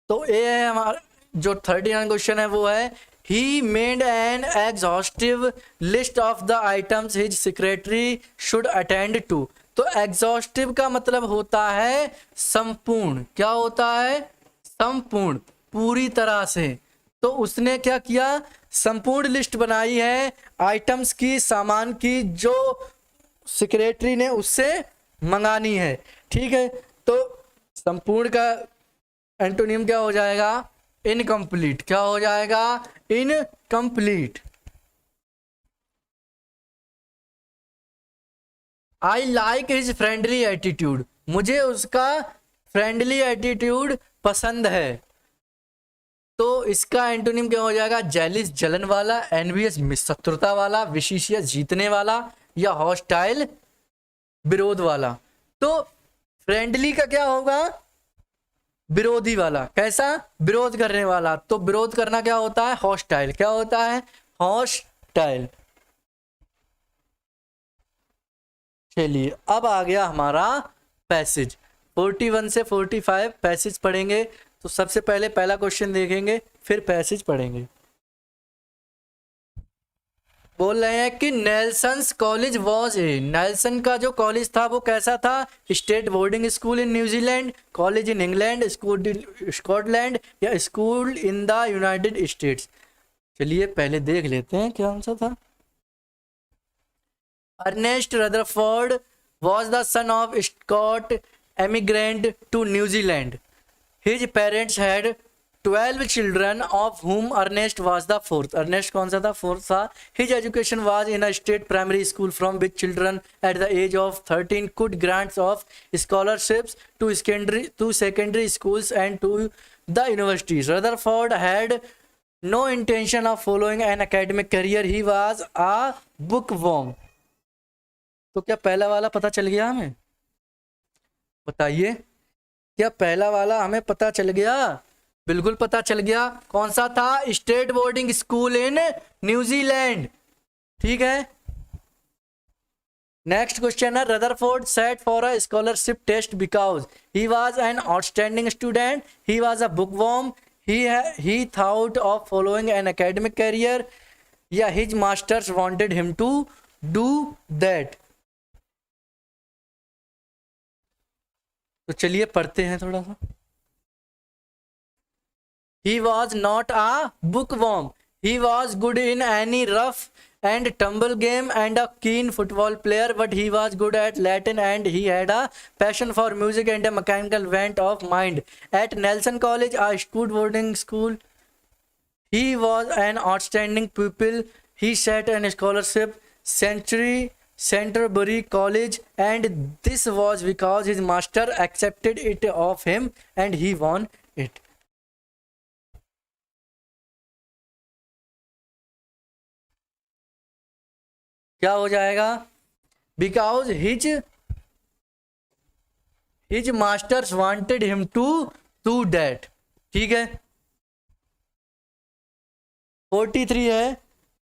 तो ये है हमारा जो 39 क्वेश्चन है, वो है He made an exhaustive list of the items his secretary should attend to। तो exhaustive का मतलब होता है संपूर्ण। क्या होता है, संपूर्ण, पूरी तरह से। तो उसने क्या किया, संपूर्ण लिस्ट बनाई है आइटम्स की, सामान की, जो सेक्रेटरी ने उससे मंगानी है। ठीक है, तो संपूर्ण का एंटोनियम क्या हो जाएगा, इनकम्प्लीट। क्या हो जाएगा, incomplete. I like his friendly attitude, मुझे उसका फ्रेंडली एटीट्यूड पसंद है। तो इसका एंटोनिम क्या हो जाएगा, जेलिस जलन वाला, एनवियस शत्रुता वाला, विशिशियस जीतने वाला या हॉस्टाइल विरोध वाला। तो फ्रेंडली का क्या होगा, विरोधी वाला। कैसा, विरोध करने वाला। तो विरोध करना क्या होता है, हॉस्टाइल। क्या होता है, हॉस्टाइल। चलिए अब आ गया हमारा पैसेज। 41 से 45 पैसेज पढ़ेंगे। तो सबसे पहले पहला क्वेश्चन देखेंगे, फिर पैसेज पढ़ेंगे। बोल रहे हैं कि नेल्सन्स कॉलेज वॉज ए, नेल्सन का जो कॉलेज था वो कैसा था, state boarding school in New Zealand, college in England, school Scotland या school in the United states. चलिए पहले देख लेते हैं क्या सा था। Ernest Rutherford was the son of Scott emigrant to New Zealand. His parents had 12 children of whom Ernest was the fourth। Ernest कौन सा था, फोर्थ था। His education was in a state primary school from which children at the age of 13 could grants of scholarships to secondary schools and to the universities। Rutherford had no intention of following an academic career। He was a bookworm। तो क्या पहला वाला पता चल गया हमें, बताइए, क्या पहला वाला हमें पता चल गया? बिल्कुल पता चल गया। कौन सा था, state boarding school in New Zealand. ठीक है, नेक्स्ट क्वेश्चन है, Rutherford set for a scholarship test because he was an outstanding student, he was a bookworm, he thought of following an academic career या his masters wanted him to do that. तो चलिए पढ़ते हैं थोड़ा सा। He was not a bookworm. He was good in any rough and tumble game and a keen football player, but he was good at Latin and he had a passion for music and a mechanical bent of mind. At Nelson College, a stud boarding school, he was an outstanding pupil. He set an scholarship Canterbury College, and this was because his master accepted it of him and he won it. क्या हो जाएगा? Because his masters wanted him to do that. ठीक है. 43 है,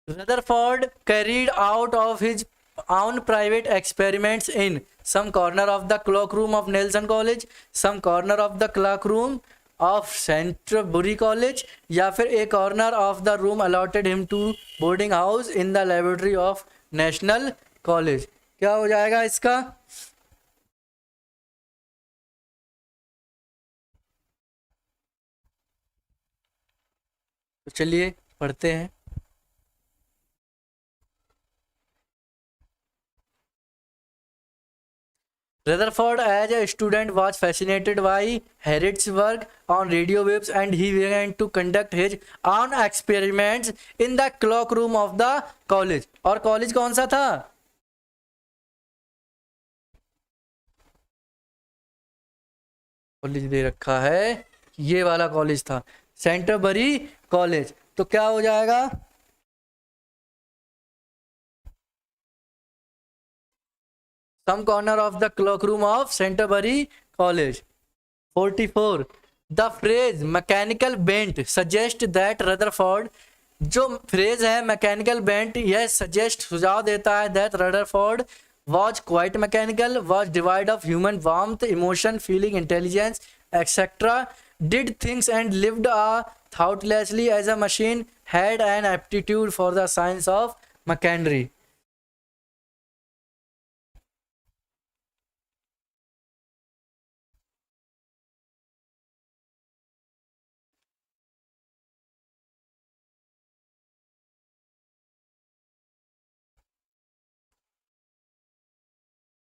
Rutherford carried out of his own private experiments in some corner of the cloakroom of Nelson College, some corner of the cloakroom of Canterbury College, या फिर a corner of the room allotted him to boarding house in the laboratory of National College. क्या हो जाएगा इसका? तो चलिए पढ़ते हैं. Rutherford as a student was fascinated by Harriot's work on radio waves, and he began to conduct his own experiments in the cloakroom of the college. और college कौन सा था? कॉलेज दे रखा है, ये वाला कॉलेज था, सेंटरबरी कॉलेज. तो क्या हो जाएगा? Some corner of the cloakroom of Canterbury College. 44. The phrase mechanical bent suggests that Rutherford, जो phrase है mechanical bent, यह सुझाव देता है that Rutherford was quite mechanical, was devoid of human warmth, emotion, feeling, intelligence, etc., did things and lived thoughtlessly as a machine, had an aptitude for the science of machinery.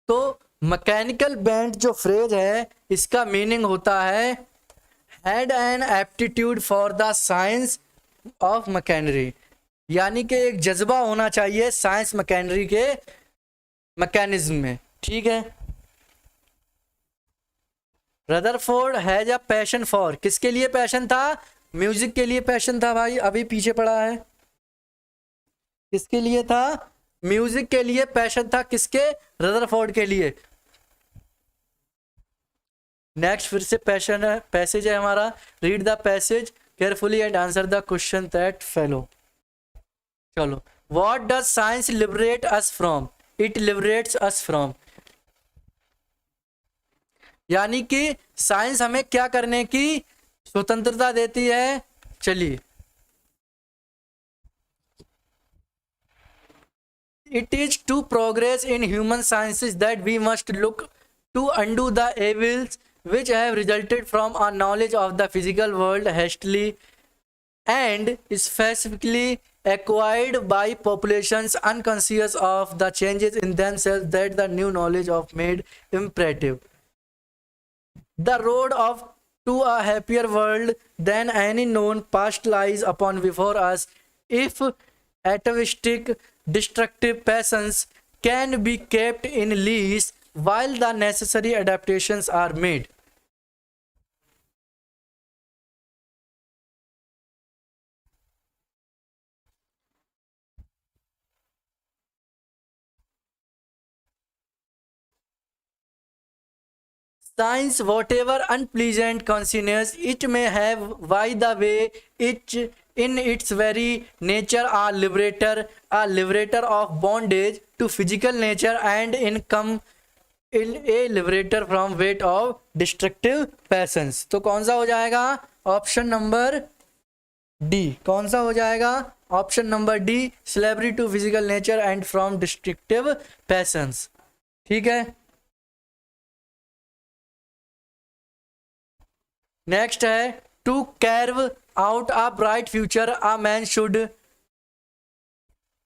तो mechanical bent जो phrase है, इसका meaning होता है had an aptitude for the science of machinery, यानी कि एक जज्बा होना चाहिए साइंस मैकेनरी के मैकेनिज्म में. ठीक है. Rutherford has a passion for, किसके लिए पैशन था? म्यूजिक के लिए पैशन था भाई, अभी पीछे पड़ा है. किसके लिए था? म्यूजिक के लिए पैशन था. किसके? रदरफोर्ड के लिए. नेक्स्ट फिर से पैशन है, पैसेज है हमारा. Read the passage carefully and answer the question that follow. चलो. What does science liberate us from? It liberates us from, यानी कि साइंस हमें क्या करने की स्वतंत्रता देती है. चलिए. It is to progress in human sciences that we must look to undo the evils which have resulted from our knowledge of the physical world hastily and specifically acquired by populations unconscious of the changes in themselves that the new knowledge of made imperative. The road to a happier world than any known past lies upon before us if atavistic destructive passions can be kept in leash while the necessary adaptations are made. Science, whatever unpleasant consciousness it may have, by the way, it in its very nature a liberator of bondage to physical nature and income in a liberator from weight of destructive passions. तो कौन सा हो जाएगा? Option number D. कौन सा हो जाएगा? Option number D, slavery to physical nature and from destructive passions. ठीक है. नेक्स्ट है to carve out a bright future a man should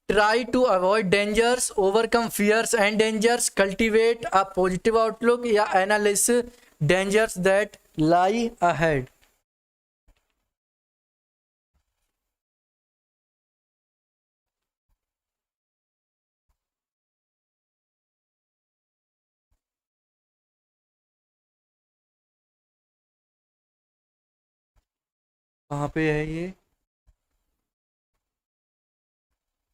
try to avoid dangers, overcome fears and dangers, cultivate a positive outlook या analyze dangers that lie ahead. कहाँ पे है ये?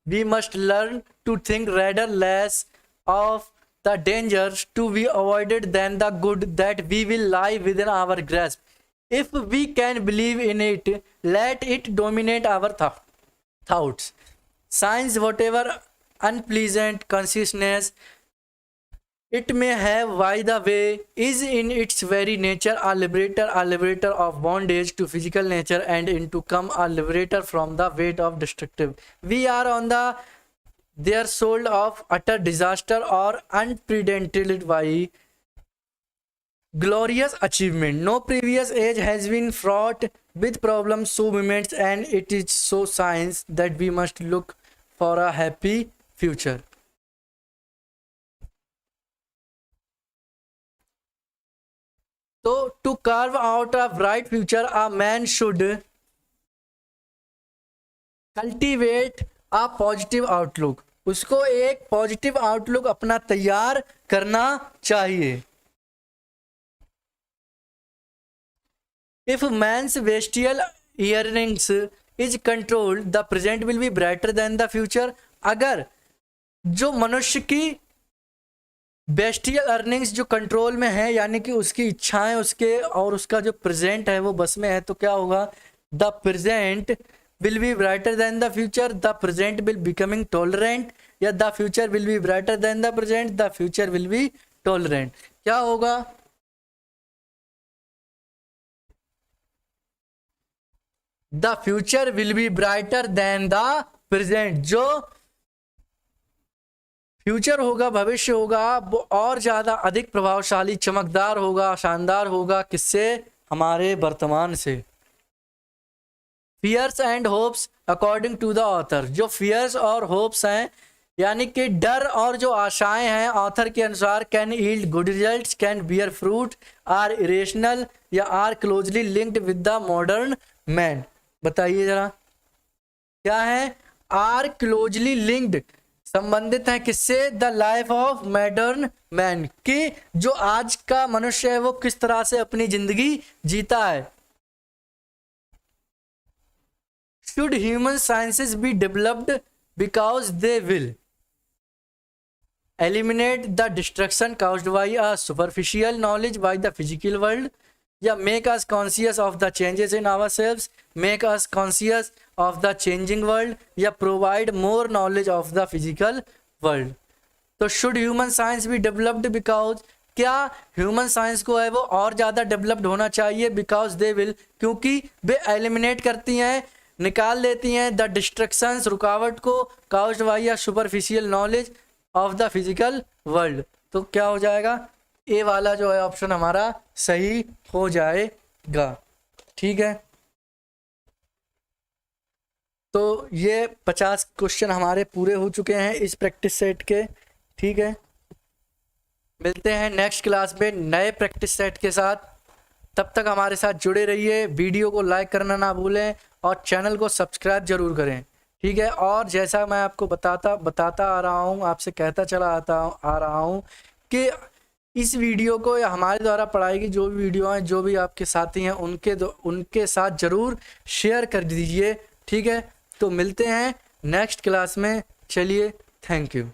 We must learn to think rather less of the dangers to be avoided than the good that we will lie within our grasp. If we can believe in it, let it dominate our thoughts. Science, whatever unpleasant consciousness it may have, by the way, is in its very nature a liberator of bondage to physical nature, and into come a liberator from the weight of destructive. We are on the their soul of utter disaster or unprecedented by glorious achievement. No previous age has been fraught with problems so immense, and it is so science that we must look for a happy future. So, to carve out a bright future, a man should cultivate a positive outlook. उसको एक positive outlook अपना तैयार करना चाहिए. If man's bestial earnings is controlled, the present will be brighter than the future. अगर जो मनुष्य की बेस्टियल अर्निंग्स जो कंट्रोल में है, यानी कि उसकी इच्छाएं उसके और उसका जो प्रेजेंट है वो बस में है, तो क्या होगा? The present will be brighter than the future. The present will becoming tolerant, या the future will be brighter than the present. The future will be tolerant. क्या होगा? The future will be brighter than the present. जो future होगा, भविष्य होगा, वो और ज्यादा अधिक प्रभावशाली, चमकदार होगा, शानदार होगा. किससे? हमारे वर्तमान से. Fears and hopes according to the author. जो फियर्स और होप्स हैं, यानी कि डर और जो आशाएं हैं, ऑथर के अनुसार can yield good results, can bear fruit, are irrational, या are closely linked with the modern man. बताइए जरा क्या है? आर क्लोजली लिंक्ड, संबंधित है किससे? The life of modern man, कि जो आज का मनुष्य है वो किस तरह से अपनी जिंदगी जीता है. Should human sciences be developed because they will eliminate the destruction caused by a superficial knowledge by the physical world, या make us conscious of the changes in ourselves, make us conscious of the changing world, या provide more knowledge of the physical world. तो should human science be developed because, क्या human science को है वो और ज़्यादा developed होना चाहिए? बिकॉज दे विल, क्योंकि वे एलिमिनेट करती हैं, निकाल देती हैं द डिस्ट्रक्शंस, रुकावट को, caused by a superficial knowledge of the physical world. तो क्या हो जाएगा? ए वाला जो है ऑप्शन हमारा सही हो जाएगा. ठीक है, तो ये 50 क्वेश्चन हमारे पूरे हो चुके हैं इस प्रैक्टिस सेट के. ठीक है, मिलते हैं नेक्स्ट क्लास में नए प्रैक्टिस सेट के साथ. तब तक हमारे साथ जुड़े रहिए. वीडियो को लाइक करना ना भूलें और चैनल को सब्सक्राइब जरूर करें. ठीक है, और जैसा मैं आपको बताता आ रहा हूँ, आपसे कहता चला आ रहा हूँ कि इस वीडियो को या हमारे द्वारा पढ़ाई की जो भी वीडियो हैं, जो भी आपके साथी हैं, उनके साथ ज़रूर शेयर कर दीजिए. ठीक है, तो मिलते हैं नेक्स्ट क्लास में. चलिए, थैंक यू.